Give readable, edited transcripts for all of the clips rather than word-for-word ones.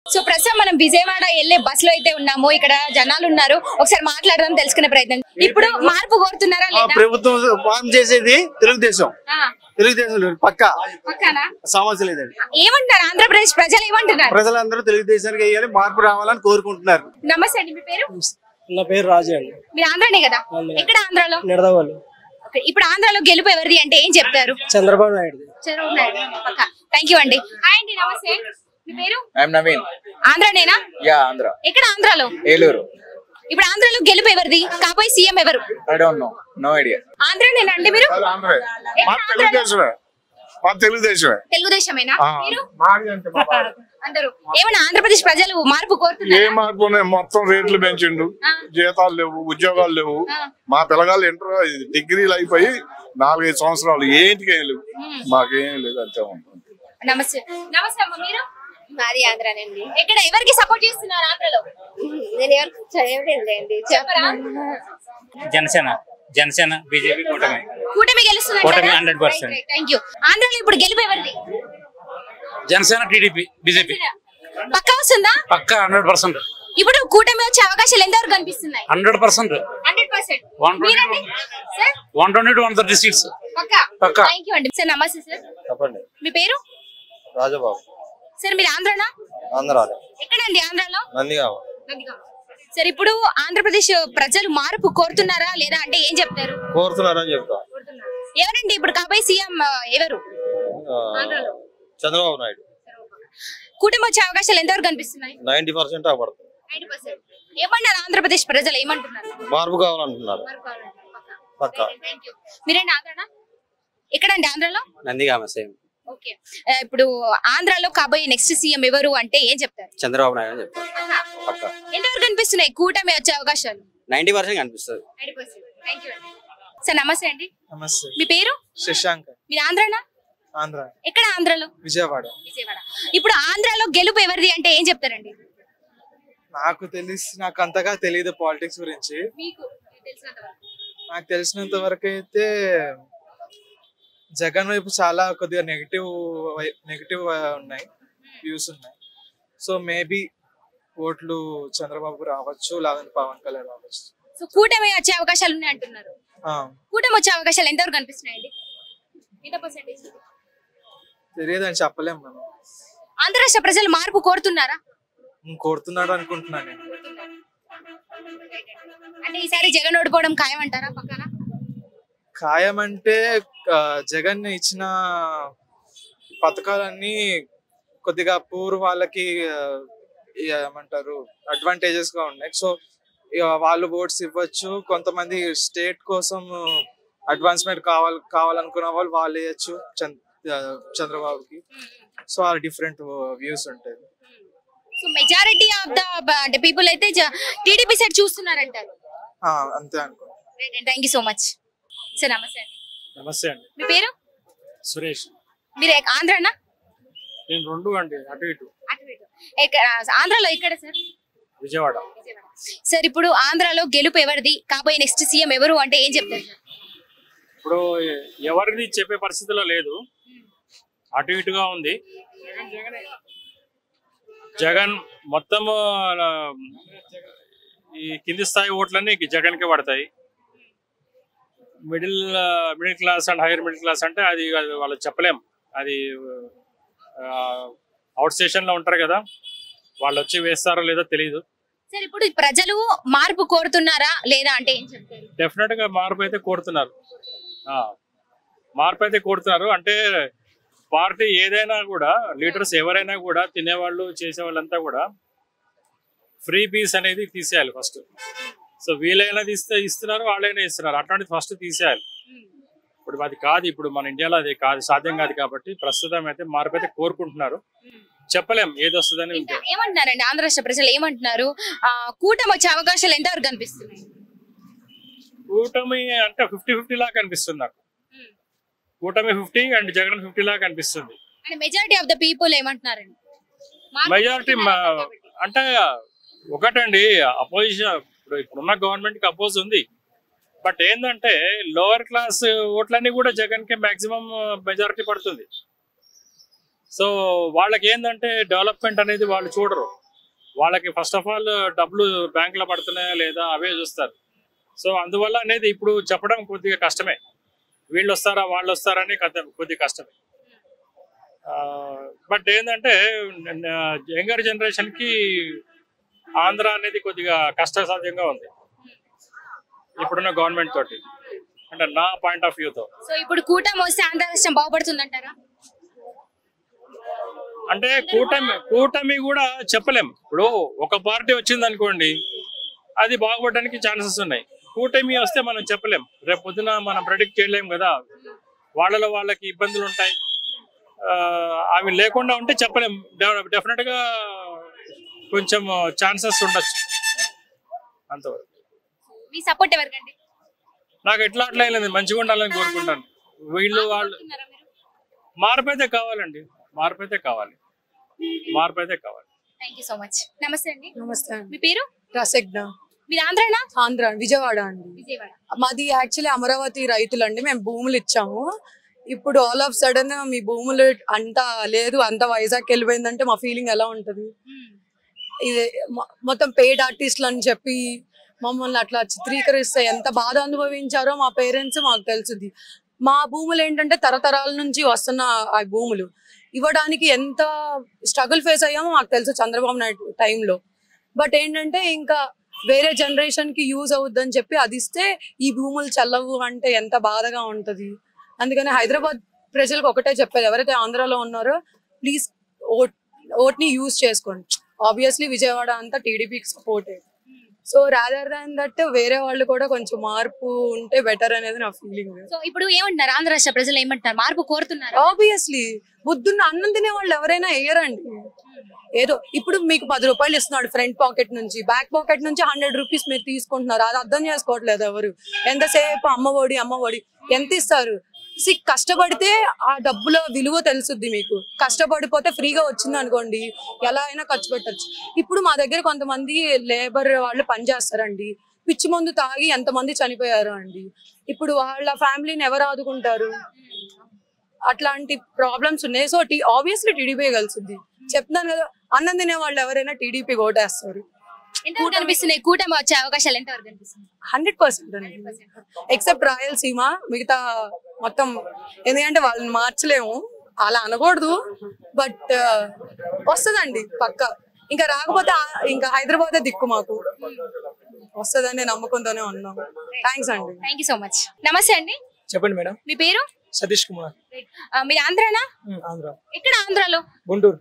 So ప్రస్తుతం మనం విజయవాడ వెళ్ళే బస్ లో అయితే ఉన్నాము. ఇక్కడ జనాలు ఉన్నారు, ఒకసారి మాట్లాడదాం, తెలుసుకునే ప్రయత్నం. ఇప్పుడు మార్పు కోరుతున్నారా లేదా? ప్రభుత్వం ఫామ్ చేసేది తెలుగుదేశం పక్కా సమస్య లేదండి. ఏమంటారు ఆంధ్రప్రదేశ్ ప్రజలు ఏమంటున్నారు? ప్రజలందరూ తెలుగుదేశానికి వేయాలి, మార్పు రావాలని కోరుకుంటున్నారు. నమస్తే అండి, మీ పేరు? నా పేరు రాజు అండి. మీరు ఆంధ్రానే కదా? ఎక్కడ ఆంధ్రాలో? నిడదవోలు. ఇప్పుడు ఆంధ్రాలో గెలుపు ఎవరిది అంటే ఏం చెప్తారు? చంద్రబాబు నాయుడు. చంద్రబాబు నాయుడు పక్కా. థ్యాంక్ యూ అండి. హాయ్ అండి, నమస్తే. మీ పేరు? ఐఎమ్ నవీన్. ఆంధ్రానేనా? యా, ఆంధ్ర. ఎక్కడ ఆంధ్రాలో? ఏలూరు. ఇప్పుడు ఆంధ్రాలో గెలుపు ఎవరిది? కాబోయే సీఎం ఎవరు? I don't know, no idea. ఆంధ్రానేనా అండి మీరు? తెలుగుదేశమేనా మీరు? అందరూ ఏమన్నా ఆంధ్రప్రదేశ్ ప్రజలు మార్పు కోరుతున్నారు? ఏ మార్పు? మొత్తం రేట్లు పెంచిండు, జీతాలు లేవు, ఉద్యోగాలు లేవు. మా పిల్లగాళ్ళు ఇంటర్ డిగ్రీలు అయిపోయి 4-5 సంవత్సరాలు ఏంటికి ఏం లేవు, మాకేం లేదు. అంతే ఉంటుంది. నమస్తే. నమస్తే అమ్మ, మీరు? మాది ఆంధ్రానండి. ఎక్కడ ఎవరికి సపోర్ట్ చేస్తున్నారు ఆంధ్రలో? నేను ఎవరికి చదవలేదండి. జనసేన బీజేపీ కూటమి గెలుస్తుంది. 100%. Thank you. ఆంధ్రాలో ఇప్పుడు గెలుపు ఎవరిది? జనసేన టీడీపీ బీజేపీ పక్కా వస్తుందా? పక్కా 100%. ఇప్పుడు కూటమి వచ్చే అవకాశాలు ఎంతవరకు కనిపిస్తున్నాయి? 100%. 100%. 120 to 130 సీట్స్ పక్కా. థ్యాంక్ యూ అండి. సార్ నమస్తే సార్. చెప్పండి. మీ పేరు? రాజబాబు. సార్ మీరు ఆంధ్రానా? ఆంధ్రాలో. ఎక్కడండి ఆంధ్రాలో? నందిగామ. సార్ ఇప్పుడు ఆంధ్రప్రదేశ్ ప్రజలు మార్పు కోరుతున్నారా లేదా అంటే ఏం చెప్తారు? కోరుతున్నారని చెప్తా. ఎవరండి ఇప్పుడు కాబోయే సీఎం ఎవరు ఆంధ్రాలో? చంద్రబాబు నాయుడు. కూటమి వచ్చే అవకాశాలు ఎంతవరకు కనిపిస్తున్నాయి? 90% అవ్వబడుతుంది. 90%. ఏమన్నారు ఆంధ్రప్రదేశ్ ప్రజలు ఏమంటున్నారు? మార్పు కావాలంటున్నారు. పక్కా. మీరేంటి ఆంధ్రానా? ఎక్కడండి ఆంధ్రాలో? నందిగామ. సేమ్. ఓకే. ఇప్పుడు ఆంధ్రాలో కాబోయే నెక్స్ట్ సీఎం ఎవరు అంటే ఏం చెప్తారు? చంద్రబాబు నాయుడు అని చెప్తారు. పక్కా. ఎంతవరకు కనిపిస్తున్నాయి కూటమి వచ్చే అవకాశాలు? 90% కనిపిస్తుంది. 90%. థ్యాంక్ యూ అండి. సార్ నమస్తే అండి. నమస్తే. మీ పేరు? శశాంక్. మీరు ఆంధ్రానా? ఆంధ్ర. ఎక్కడ ఆంధ్రాలో? విజయవాడ. ఇప్పుడు ఆంధ్రాలో గెలుపు ఎవరిది అంటే ఏం చెప్తారండి? నాకు అంతగా తెలియదు పాలిటిక్స్ గురించి. నాకు తెలిసినంత వరకు అయితే జగన్ వైపు చాలా కొద్దిగా నెగిటివ్ ఉన్నాయి, వ్యూస్ ఉన్నాయి. సో మేబీ ఓట్లు చంద్రబాబు రావచ్చు, లేదంటే పవన్ కళ్యాణ్ రావచ్చు. సో కూటమి వచ్చే అవకాశాలు ఉన్నాయి అంటున్నారు. కూటమి వచ్చే అవకాశాలు ఎంతవరకు కనిపిస్తున్నాయండి? తెలియదని చెప్పలేము మనం. ఆంధ్ర రాష్ట్ర ప్రజలు మార్పు కోరుతున్నారా? కోరుతున్నాడు అనుకుంటున్నాను నేను. అంటే ఈసారి జగన్ ఓడిపోవడం ఖాయం అంటారా? పక్కన ఖాయం అంటే జగన్ ఇచ్చిన పథకాలన్నీ కొద్దిగా పూర్ వాళ్ళకి ఏమంటారు అడ్వాంటేజెస్ గా ఉన్నాయి. సో వాళ్ళు ఓట్స్ ఇవ్వచ్చు. కొంతమంది స్టేట్ కోసం అడ్వాన్స్మెంట్ కావాలనుకున్న వాళ్ళు వేయచ్చు చంద్రబాబుకి. సో ఆ డిఫరెంట్ వ్యూస్ ఉంటాయి. So majority of the people అయితే టీడీపీ సైడ్ చూస్తున్నారంటారు. అంతే అనుకో. Thank you so much. Sir నమస్తే అండి. నమస్తే అండి. మీ పేరు? సురేష్. మీరు ఆంధ్రానా? నేను రెండు అండి, అటు ఇటు. ఆంధ్రాలో ఎక్కడ సార్? విజయవాడ. సార్ ఇప్పుడు ఆంధ్రాలో గెలుపు ఎవరిది? కాబోయే నెక్స్ట్ సీఎం ఎవరు అంటే ఏం చెప్తారు? ఇప్పుడు ఎవరిది చెప్పే పరిస్థితిలో లేదు, అటు ఇటుగా ఉంది. జగన్ మొత్తం ఈ కింది స్థాయి ఓట్లన్నీ జగన్కే పడతాయి. Middle class and higher middle class అంటే అది వాళ్ళు చెప్పలేం. అది అవుట్ స్టేషన్ లో ఉంటారు కదా, వాళ్ళు వచ్చి వేస్తారో లేదో తెలియదు. సార్ ఇప్పుడు ప్రజలు మార్పు కోరుతున్నారా లేదా అంటే ఏం చెప్తారు? డెఫినెట్ గా మార్పు అయితే కోరుతున్నారు. అంటే పార్టీ ఏదైనా కూడా, లీడర్స్ ఎవరైనా కూడా, తినేవాళ్ళు చేసేవాళ్ళంతా కూడా ఫ్రీ పీస్ అనేది తీసేయాలి ఫస్ట్. సో వీళ్ళైనా ఇస్తున్నారు, వాళ్ళైనా ఇస్తున్నారు, అట్లాంటిది ఫస్ట్ తీసేయాలి. ఇప్పుడు అది కాదు, ఇప్పుడు మన ఇండియాలో అది కాదు, సాధ్యం కాదు. కాబట్టి ప్రస్తుతం అయితే మార్పు అయితే కోరుకుంటున్నారు. చెప్పలేం ఏది వస్తుందని. ఏమంటున్నారండి ఆంధ్ర రాష్ట్ర ప్రజలు ఏమంటున్నారు? కూటమి వచ్చే అవకాశాలు ఎంతవరకు కనిపిస్తున్నాయి? కూటమి అంటే 50-50 లాగా కనిపిస్తుంది నాకు. కూటమి 50 అండ్ జగన్ 50 లాగా కనిపిస్తుంది. మెజారిటీ ఆఫ్ ద పీపుల్ ఏమంటున్నారండి? మెజారిటీ అంటే ఒకటండి, అపోజిషన్ ఇప్పుడున్న గవర్నమెంట్ కి అపోజ్ ఉంది. బట్ ఏంటంటే లోవర్ క్లాస్ ఓట్లన్నీ కూడా జగన్ కి మాక్సిమం మెజారిటీ పడుతుంది. సో వాళ్ళకి ఏంటంటే డెవలప్మెంట్ అనేది వాళ్ళు చూడరు. వాళ్ళకి ఫస్ట్ ఆఫ్ ఆల్ డబ్బులు బ్యాంకులో పడుతున్నాయా లేదా అవే చూస్తారు. సో అందువల్ల అనేది ఇప్పుడు చెప్పడం కొద్దిగా కష్టమే. వీళ్ళు వస్తారా వాళ్ళు వస్తారా అని కొద్దిగా కష్టమే. బట్ ఏంటంటే యంగర్ జనరేషన్కి ఆంధ్ర అనేది కొద్దిగా కష్టసాధ్యంగా ఉంది ఇప్పుడున్న గవర్నమెంట్ తోటి, అంటే నా పాయింట్ ఆఫ్ వ్యూతో. సో ఇప్పుడు కూటమి వస్తే ఆంధ్ర రాష్ట్రం బాగుపడుతుందంటారా? అంటే కూటమి కూడా చెప్పలేం. ఇప్పుడు ఒక పార్టీ వచ్చింది అనుకోండి, అది బాగుపడడానికి ఛాన్సెస్ ఉన్నాయి. కూటమి వస్తే మనం చెప్పలేం, రేపు పొద్దున మనం ప్రెడిక్ట్ చేయలేం కదా. వాళ్ళకి ఇబ్బందులు ఉంటాయి, అవి లేకుండా ఉంటే చెప్పలేం. డెఫినెట్ గా కొంచెం ఛాన్సెస్ ఉండొచ్చు అంతవరకు. మీ సపోర్ట్ ఎవరికండి? నాకు ఎట్లా లేదు, మంచిగా ఉండాలని కోరుకుంటాను. వీళ్ళు వాళ్ళు మార్పు అయితే కావాలండి, మార్పు అయితే కావాలి. Thank you so much. నమస్తే అండి. నమస్తే అండి. మీ పేరు? రసజ్ఞ. మీరు ఆంధ్రానా? ఆంధ్ర, విజయవాడ అండి. విజయవాడ. మాది యాక్చువల్లీ అమరావతి రైతులండి. మేము భూములు ఇచ్చాము. ఇప్పుడు ఆల్ ఆఫ్ సడన్ మీ భూములు అంతా లేదు, అంత వైజాగ్ వెళ్ళిపోయిందంటే మా ఫీలింగ్ ఎలా ఉంటది? ఇది మొత్తం పెయిడ్ ఆర్టిస్టులు అని చెప్పి మమ్మల్ని అట్లా చిత్రీకరిస్తే ఎంత బాధ అనుభవించారో మా పేరెంట్స్ మాకు తెలుసుది. మా భూములు ఏంటంటే తరతరాల నుంచి వస్తున్న ఆ భూములు ఇవ్వడానికి ఎంత స్ట్రగుల్ ఫేస్ అయ్యామో మాకు తెలుసు చంద్రబాబు నాయుడు టైంలో. బట్ ఏంటంటే ఇంకా వేరే జనరేషన్ కి యూజ్ అవుద్దని చెప్పి అది ఇస్తే ఈ భూములు చల్లవు అంటే ఎంత బాధగా ఉంటది. అందుకని హైదరాబాద్ ప్రజలకు ఒకటే చెప్పేది, ఎవరైతే ఆంధ్రాలో ఉన్నారో ప్లీజ్ ఓట్ని యూజ్ చేసుకోండి. ఆబ్వియస్లీ విజయవాడ అంతా టీడీపీకి సపోర్టే. సో రాదర్ దాన్ దట్ వేరే వాళ్ళు కూడా కొంచెం మార్పు ఉంటే బెటర్ అనేది నా ఫీలింగ్. సో ఇప్పుడు ఏమంటున్నారు ఆంధ్ర రాష్ట్ర ప్రజలు, ఏమంటున్నారు? మార్పు కోరుతున్నారు? ఆబ్వియస్లీ బుద్ధున్న అన్నం తినే వాళ్ళు ఎవరైనా వేయరండి. ఏదో ఇప్పుడు మీకు 10 రూపాయలు ఇస్తున్నాడు ఫ్రంట్ పాకెట్ నుంచి, బ్యాక్ పాకెట్ నుంచి 100 రూపీస్ మీరు తీసుకుంటున్నారు. అది అర్థం చేసుకోవట్లేదు ఎవరు. ఎంతసేపు అమ్మఒడి ఎంత ఇస్తారు? కష్టపడితే ఆ డబ్బుల విలువ తెలుసుద్ది మీకు. కష్టపడిపోతే ఫ్రీగా వచ్చింది అనుకోండి ఎలా అయినా ఖర్చు పెట్టచ్చు. ఇప్పుడు మా దగ్గర కొంతమంది లేబర్ వాళ్ళు పనిచేస్తారండి, పిచ్చి మందు తాగి ఎంతమంది చనిపోయారు అండి. ఇప్పుడు వాళ్ళ ఫ్యామిలీని ఎవరు ఆదుకుంటారు? అట్లాంటి ప్రాబ్లమ్స్ ఉన్నాయి. సో ఆబ్వియస్లీ టీడీపీ గెలుస్తుంది. చెప్తాను కదా, అన్నం తినే వాళ్ళు ఎవరైనా టీడీపీ ఓటేస్తారు. ఎంతవరకు కనిపిస్తున్నాయి కూటమి వచ్చే అవకాశాలు? ఎంతవరకు కనిపిస్తుంది? 100% అండి. ఎక్సెప్ట్ రాయలసీమ, మిగతా మొత్తం. ఎందుకంటే వాళ్ళని మార్చలేము, అలా అనకూడదు. బట్ వస్తుందండి పక్క. ఇంకా రాకపోతే ఇంకా హైదరాబాద్ దిక్కు మాకు వస్తుందని నమ్మకంతోనే ఉన్నాం. థ్యాంక్స్ అండి. Thank you so much. నమస్తే అండి. చెప్పండి మేడం. మీ పేరు? సతీష్ కుమార్. మీరు ఆంధ్రానా? ఆంధ్ర. ఎక్కడ ఆంధ్రాలో? గుంటూరు.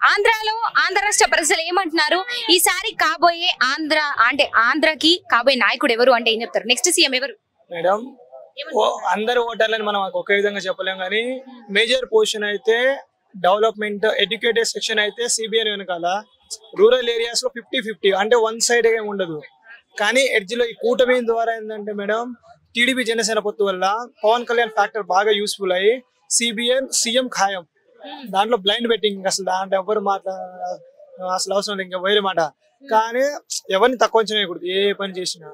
ఆంధ్రాలో ఆంధ్ర రాష్ట్ర ప్రజలు ఏమంటున్నారు? ఈసారి కాబోయే ఆంధ్రకి కాబోయే నాయకుడు ఎవరు అంటే ఏం చెప్తారు? నెక్స్ట్ సీఎం ఎవరు? మేడం అందరు ఓటర్లని మనం ఒకే విధంగా చెప్పలేం, కానీ మేజర్ పొజిషన్ అయితే డెవలప్మెంట్ ఎడ్యుకేటెడ్ సెక్షన్ అయితే సిబిఎన్ వెనకాల. రూరల్ ఏరియాస్ లో 50-50 అంటే వన్ సైడ్ ఏమి ఉండదు. కానీ ఎడ్జ్ లో ఈ కూటమి ద్వారా ఏంటంటే మేడం టీడీపీ జనసేన పొత్తు వల్ల పవన్ కళ్యాణ్ ఫ్యాక్టర్ బాగా యూస్ఫుల్ అయ్యి సిబిఎన్ సీఎం ఖాయం. దాంట్లో బ్లైండ్ బెట్టింగ్, అసలు దాంట్లో ఎవరు అసలు అవసరం లేదు, ఇంకా వేరే మాట. కానీ ఎవరిని తక్కువ అంచనా వేయకూడదు ఏ పని చేసినా.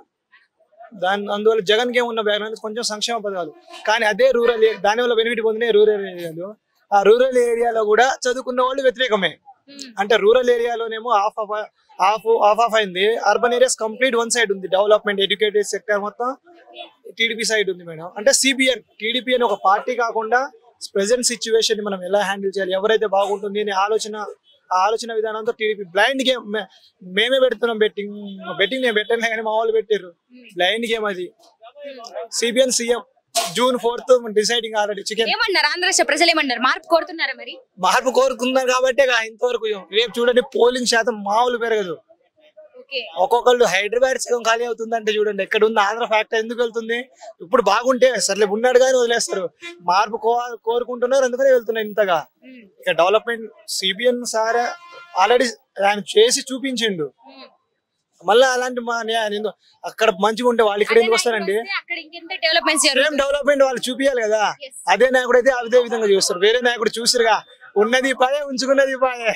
అందువల్ల జగన్ కి ఏమున్న బ్యాక్గ్రౌండ్ కొంచెం సంక్షేమ పథకాలు, కానీ అదే రూరల్ దానివల్ల బెనిఫిట్ పొందిన రూరల్ ఏరియాలో. ఆ రూరల్ ఏరియాలో కూడా చదువుకున్న వాళ్ళు వ్యతిరేకమే. అంటే రూరల్ ఏరియాలోనేమో ఆఫ్ అయింది, urban areas complete one side ఉంది. డెవలప్మెంట్ ఎడ్యుకేటెడ్ సెక్టర్ మొత్తం టీడీపీ సైడ్ ఉంది మేడం. అంటే సిబిఎన్ టీడీపీ అని ఒక పార్టీ కాకుండా ప్రెసెంట్ సిచ్యువేషన్ ని మనం ఎలా హ్యాండిల్ చేయాలి, ఎవరైతే బాగుంటుంది అనే ఆలోచన విధానంతో టీడీపీ బ్లైండ్ గేమ్. మేమే పెడుతున్నాం బెట్టింగ్ నేను పెట్టలే కానీ మా వాళ్ళు పెట్టారు. బ్లైండ్ గేమ్ అది. CBN CM June 4th deciding already. Chicken ఏమన్నారు ఆంధ్ర రాష్ట్ర ప్రజలు? ఏమన్నారు? మార్పు కోరుతున్నారా? మరి మార్పు కోరుకున్నారు కాబట్టి ఇంతవరకు. రేపు చూడండి పోలింగ్ శాతం మామూలు పెరగదు. ఒక్కొక్కళ్ళు హైదరాబాద్ సగం ఖాళీ అవుతుందంటే చూడండి ఎక్కడ ఉంది ఆంధ్ర ఫ్యాక్టర్ ఎందుకు వెళ్తుంది? ఇప్పుడు బాగుంటే సర్లే ఉన్నాడు కానీ వదిలేస్తారు. మార్పు కోరుకుంటున్నారు అందుకనే వెళ్తున్నారు ఇంతగా. ఇక డెవలప్మెంట్ సిబిఎన్ సార్ ఆల్రెడీ ఆయన చేసి చూపించిండు. మళ్ళీ అలాంటి అక్కడ మంచిగా ఉంటే వాళ్ళు ఇక్కడ ఎందుకు వస్తారండి? డెవలప్మెంట్ వాళ్ళు చూపించాలి కదా. అదే నాయకుడు అయితే అదే విధంగా చూస్తారు. వేరే నాయకుడు చూసిరుగా ఉన్నది పాయే ఉంచుకున్నది పాయే.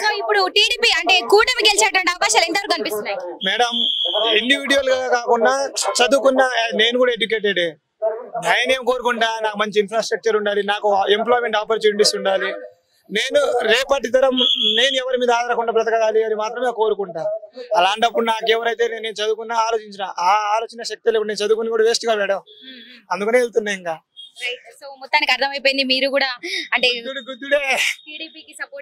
సో ఇప్పుడు టీడీపీ అంటే కూటమి గెలిచేటువంటి అవకాశాలు ఎంతవరకు కనిపిస్తున్నాయి మేడం? ఇండివిజువల్ గా కాకుండా చదువుకున్న నేను కూడా ఎడ్యుకేటెడ్. నేనేం కోరుకుంటా, నాకు మంచి ఇన్ఫ్రాస్ట్రక్చర్ ఉండాలి, నాకు ఎంప్లాయ్మెంట్ ఆపర్చునిటీస్ ఉండాలి, నేను రేపటి తరం నేను ఎవరి మీద ఆధారకుండా బ్రతకాలి అని మాత్రమే కోరుకుంటా. అలాంటప్పుడు నాకు ఎవరైతే నేను చదువుకున్నా ఆలోచించిన ఆ ఆలోచన శక్తి లేకుండా నేను చదువుకుని కూడా వేస్ట్ గా మేడం, అందుకనే వెళ్తున్నా. ఇంకా సో మొత్తానికి అర్థమైపోయింది మీరు కూడా అంటే గుద్దుడే టీడీపీకి సపోర్ట్